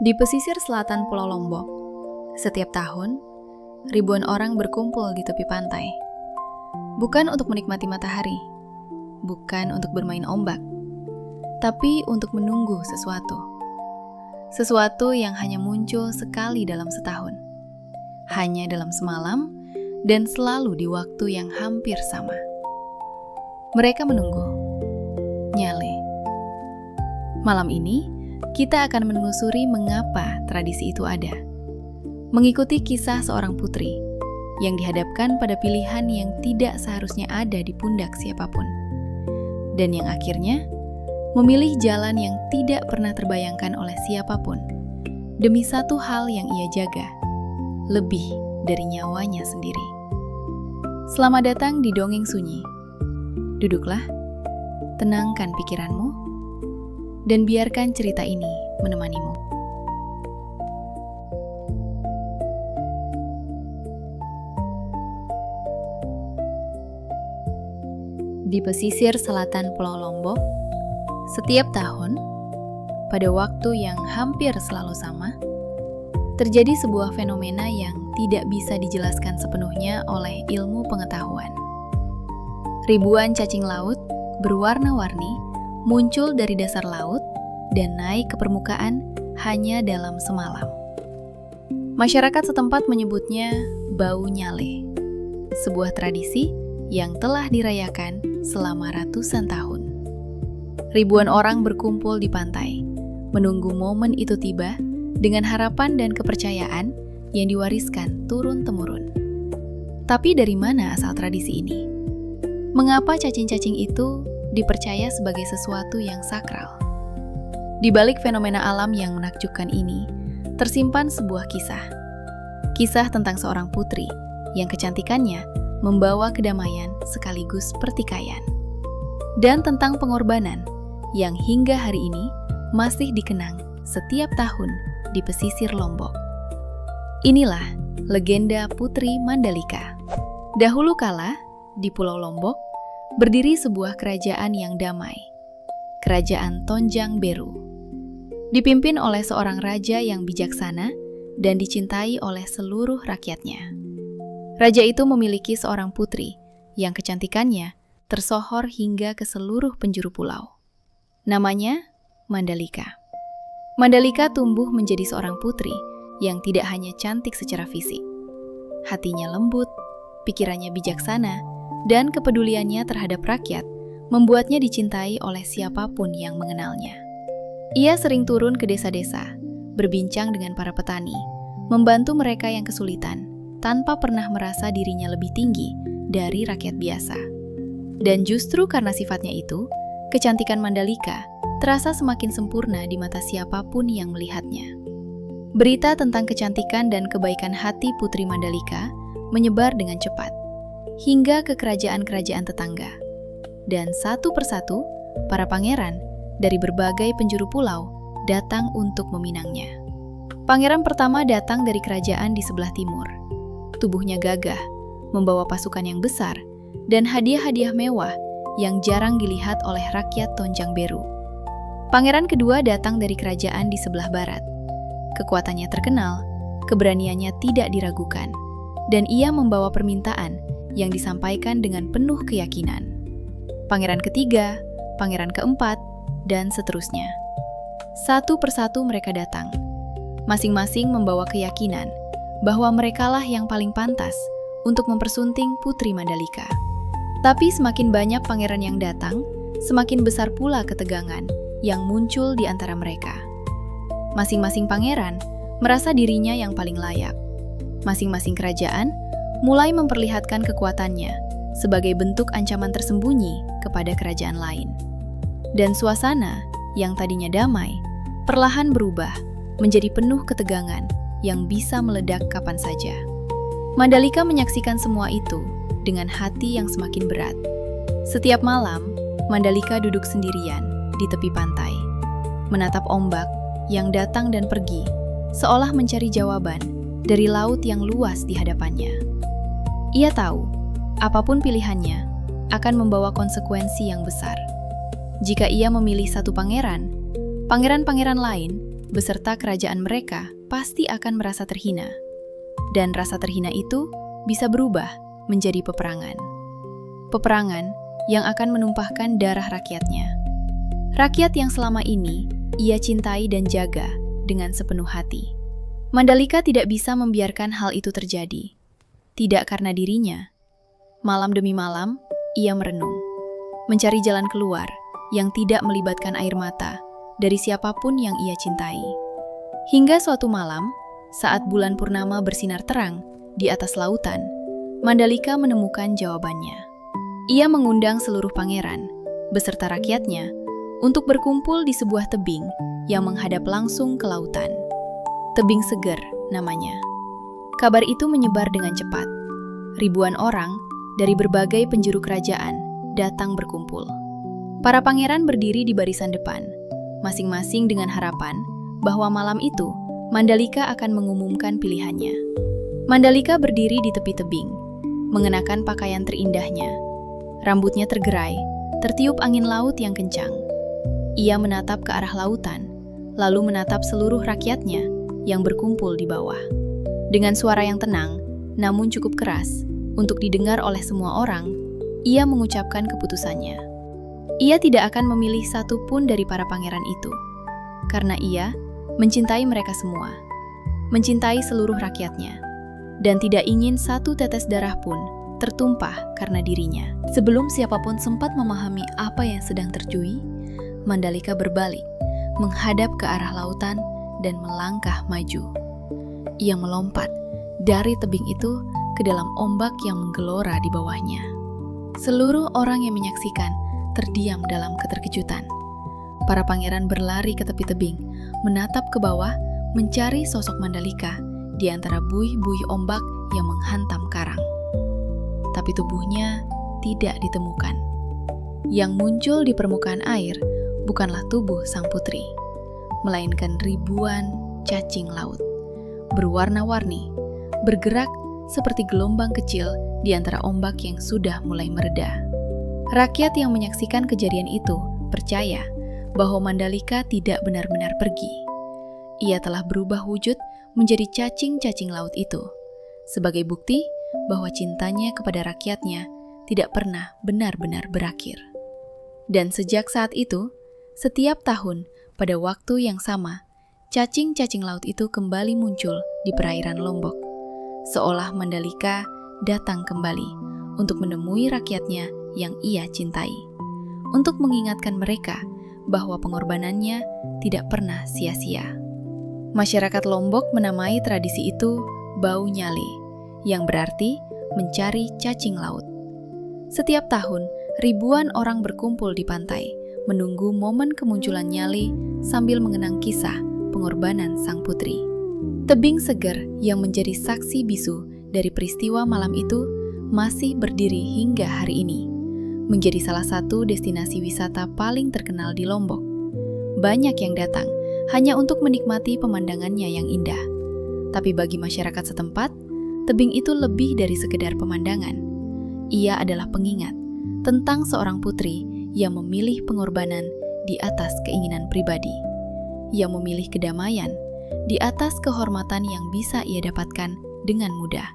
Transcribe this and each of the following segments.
Di pesisir selatan Pulau Lombok, setiap tahun, ribuan orang berkumpul di tepi pantai. Bukan untuk menikmati matahari, bukan untuk bermain ombak, tapi untuk menunggu sesuatu. Sesuatu yang hanya muncul sekali dalam setahun, hanya dalam semalam, dan selalu di waktu yang hampir sama. Mereka menunggu. Nyale. Malam ini, kita akan menelusuri mengapa tradisi itu ada. Mengikuti kisah seorang putri yang dihadapkan pada pilihan yang tidak seharusnya ada di pundak siapapun. Dan yang akhirnya memilih jalan yang tidak pernah terbayangkan oleh siapapun demi satu hal yang ia jaga, lebih dari nyawanya sendiri. Selamat datang di Dongeng Sunyi. Duduklah, tenangkan pikiranmu, dan biarkan cerita ini menemanimu. Di pesisir selatan Pulau Lombok, setiap tahun, pada waktu yang hampir selalu sama, terjadi sebuah fenomena yang tidak bisa dijelaskan sepenuhnya oleh ilmu pengetahuan. Ribuan cacing laut berwarna-warni muncul dari dasar laut dan naik ke permukaan hanya dalam semalam. Masyarakat setempat menyebutnya bau nyale, sebuah tradisi yang telah dirayakan selama ratusan tahun. Ribuan orang berkumpul di pantai, menunggu momen itu tiba dengan harapan dan kepercayaan yang diwariskan turun-temurun. Tapi dari mana asal tradisi ini? Mengapa cacing-cacing itu dipercaya sebagai sesuatu yang sakral? Di balik fenomena alam yang menakjubkan ini, tersimpan sebuah kisah. Kisah tentang seorang putri yang kecantikannya membawa kedamaian sekaligus pertikaian. Dan tentang pengorbanan yang hingga hari ini masih dikenang setiap tahun di pesisir Lombok. Inilah legenda Putri Mandalika. Dahulu kala, di Pulau Lombok, berdiri sebuah kerajaan yang damai, Kerajaan Tonjang Beru. Dipimpin oleh seorang raja yang bijaksana dan dicintai oleh seluruh rakyatnya. Raja itu memiliki seorang putri yang kecantikannya tersohor hingga ke seluruh penjuru pulau. Namanya Mandalika. Mandalika tumbuh menjadi seorang putri yang tidak hanya cantik secara fisik. Hatinya lembut, pikirannya bijaksana, dan kepeduliannya terhadap rakyat membuatnya dicintai oleh siapapun yang mengenalnya. Ia sering turun ke desa-desa, berbincang dengan para petani, membantu mereka yang kesulitan, tanpa pernah merasa dirinya lebih tinggi dari rakyat biasa. Dan justru karena sifatnya itu, kecantikan Mandalika terasa semakin sempurna di mata siapapun yang melihatnya. Berita tentang kecantikan dan kebaikan hati Putri Mandalika menyebar dengan cepat, hingga ke kerajaan-kerajaan tetangga. Dan satu persatu, para pangeran dari berbagai penjuru pulau datang untuk meminangnya. Pangeran pertama datang dari kerajaan di sebelah timur. Tubuhnya gagah, membawa pasukan yang besar, dan hadiah-hadiah mewah yang jarang dilihat oleh rakyat Tonjang Beru. Pangeran kedua datang dari kerajaan di sebelah barat. Kekuatannya terkenal, keberaniannya tidak diragukan, dan ia membawa permintaan yang disampaikan dengan penuh keyakinan. Pangeran ketiga, pangeran keempat, dan seterusnya. Satu persatu mereka datang, masing-masing membawa keyakinan bahwa merekalah yang paling pantas untuk mempersunting Putri Mandalika. Tapi semakin banyak pangeran yang datang, semakin besar pula ketegangan yang muncul di antara mereka. Masing-masing pangeran merasa dirinya yang paling layak. Masing-masing kerajaan mulai memperlihatkan kekuatannya sebagai bentuk ancaman tersembunyi kepada kerajaan lain. Dan suasana yang tadinya damai, perlahan berubah menjadi penuh ketegangan yang bisa meledak kapan saja. Mandalika menyaksikan semua itu dengan hati yang semakin berat. Setiap malam, Mandalika duduk sendirian di tepi pantai, menatap ombak yang datang dan pergi, seolah mencari jawaban dari laut yang luas di hadapannya. Ia tahu, apapun pilihannya akan membawa konsekuensi yang besar. Jika ia memilih satu pangeran, pangeran-pangeran lain beserta kerajaan mereka pasti akan merasa terhina. Dan rasa terhina itu bisa berubah menjadi peperangan. Peperangan yang akan menumpahkan darah rakyatnya. Rakyat yang selama ini ia cintai dan jaga dengan sepenuh hati. Mandalika tidak bisa membiarkan hal itu terjadi. Tidak karena dirinya. Malam demi malam, ia merenung. Mencari jalan keluar yang tidak melibatkan air mata dari siapapun yang ia cintai. Hingga suatu malam, saat bulan purnama bersinar terang di atas lautan, Mandalika menemukan jawabannya. Ia mengundang seluruh pangeran, beserta rakyatnya, untuk berkumpul di sebuah tebing yang menghadap langsung ke lautan. Tebing seger namanya. Kabar itu menyebar dengan cepat. Ribuan orang dari berbagai penjuru kerajaan datang berkumpul. Para pangeran berdiri di barisan depan, masing-masing dengan harapan bahwa malam itu Mandalika akan mengumumkan pilihannya. Mandalika berdiri di tepi tebing, mengenakan pakaian terindahnya. Rambutnya tergerai, tertiup angin laut yang kencang. Ia menatap ke arah lautan, lalu menatap seluruh rakyatnya yang berkumpul di bawah. Dengan suara yang tenang, namun cukup keras untuk didengar oleh semua orang, ia mengucapkan keputusannya. Ia tidak akan memilih satu pun dari para pangeran itu, karena ia mencintai mereka semua, mencintai seluruh rakyatnya, dan tidak ingin satu tetes darah pun tertumpah karena dirinya. Sebelum siapapun sempat memahami apa yang sedang terjadi, Mandalika berbalik, menghadap ke arah lautan dan melangkah maju. Ia melompat dari tebing itu ke dalam ombak yang menggelora di bawahnya. Seluruh orang yang menyaksikan terdiam dalam keterkejutan. Para pangeran berlari ke tepi tebing, menatap ke bawah, mencari sosok Mandalika di antara buih-buih ombak yang menghantam karang. Tapi tubuhnya tidak ditemukan. Yang muncul di permukaan air bukanlah tubuh sang putri, melainkan ribuan cacing laut, berwarna-warni, bergerak seperti gelombang kecil di antara ombak yang sudah mulai mereda. Rakyat yang menyaksikan kejadian itu percaya bahwa Mandalika tidak benar-benar pergi. Ia telah berubah wujud menjadi cacing-cacing laut itu, sebagai bukti bahwa cintanya kepada rakyatnya tidak pernah benar-benar berakhir. Dan sejak saat itu, setiap tahun pada waktu yang sama, cacing-cacing laut itu kembali muncul di perairan Lombok, seolah Mandalika datang kembali untuk menemui rakyatnya yang ia cintai, untuk mengingatkan mereka bahwa pengorbanannya tidak pernah sia-sia. Masyarakat Lombok menamai tradisi itu Bau Nyale, yang berarti mencari cacing laut. Setiap tahun, ribuan orang berkumpul di pantai, menunggu momen kemunculan Nyale sambil mengenang kisah pengorbanan sang putri. Tebing seger yang menjadi saksi bisu dari peristiwa malam itu masih berdiri hingga hari ini, menjadi salah satu destinasi wisata paling terkenal di Lombok. Banyak yang datang hanya untuk menikmati pemandangannya yang indah. Tapi bagi masyarakat setempat, tebing itu lebih dari sekedar pemandangan. Ia adalah pengingat tentang seorang putri yang memilih pengorbanan di atas keinginan pribadi, yang memilih kedamaian di atas kehormatan yang bisa ia dapatkan dengan mudah,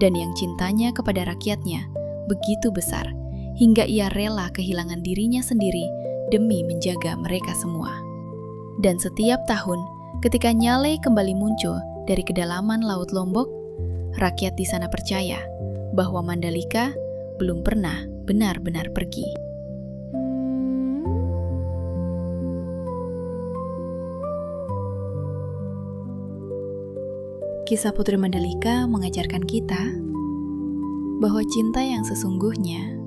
dan yang cintanya kepada rakyatnya begitu besar hingga ia rela kehilangan dirinya sendiri demi menjaga mereka semua. Dan setiap tahun, ketika Nyale kembali muncul dari kedalaman Laut Lombok, rakyat di sana percaya bahwa Mandalika belum pernah benar-benar pergi. Kisah Putri Mandalika mengajarkan kita bahwa cinta yang sesungguhnya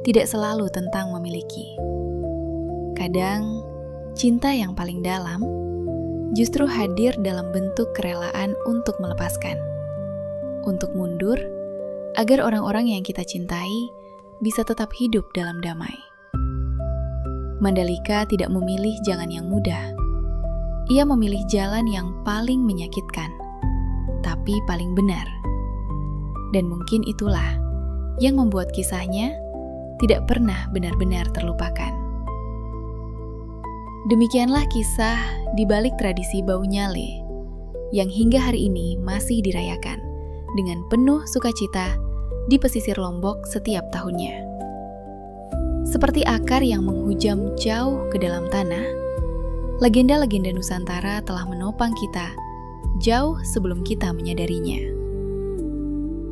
tidak selalu tentang memiliki. Kadang, cinta yang paling dalam justru hadir dalam bentuk kerelaan untuk melepaskan, untuk mundur, agar orang-orang yang kita cintai bisa tetap hidup dalam damai. Mandalika tidak memilih jalan yang mudah. Ia memilih jalan yang paling menyakitkan, tapi paling benar. Dan mungkin itulah yang membuat kisahnya tidak pernah benar-benar terlupakan. Demikianlah kisah di balik tradisi Bau Nyale yang hingga hari ini masih dirayakan dengan penuh sukacita di pesisir Lombok setiap tahunnya. Seperti akar yang menghujam jauh ke dalam tanah, legenda-legenda Nusantara telah menopang kita jauh sebelum kita menyadarinya.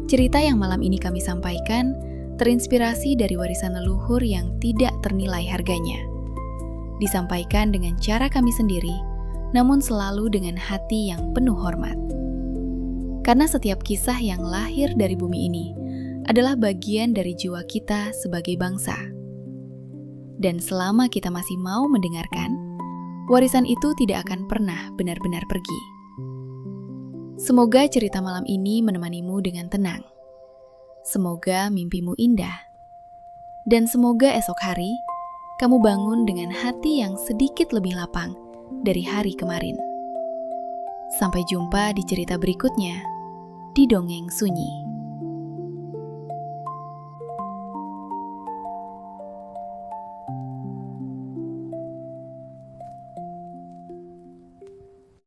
Cerita yang malam ini kami sampaikan terinspirasi dari warisan leluhur yang tidak ternilai harganya. Disampaikan dengan cara kami sendiri, namun selalu dengan hati yang penuh hormat. Karena setiap kisah yang lahir dari bumi ini adalah bagian dari jiwa kita sebagai bangsa. Dan selama kita masih mau mendengarkan, warisan itu tidak akan pernah benar-benar pergi. Semoga cerita malam ini menemanimu dengan tenang. Semoga mimpimu indah. Dan semoga esok hari, kamu bangun dengan hati yang sedikit lebih lapang dari hari kemarin. Sampai jumpa di cerita berikutnya, di Dongeng Sunyi.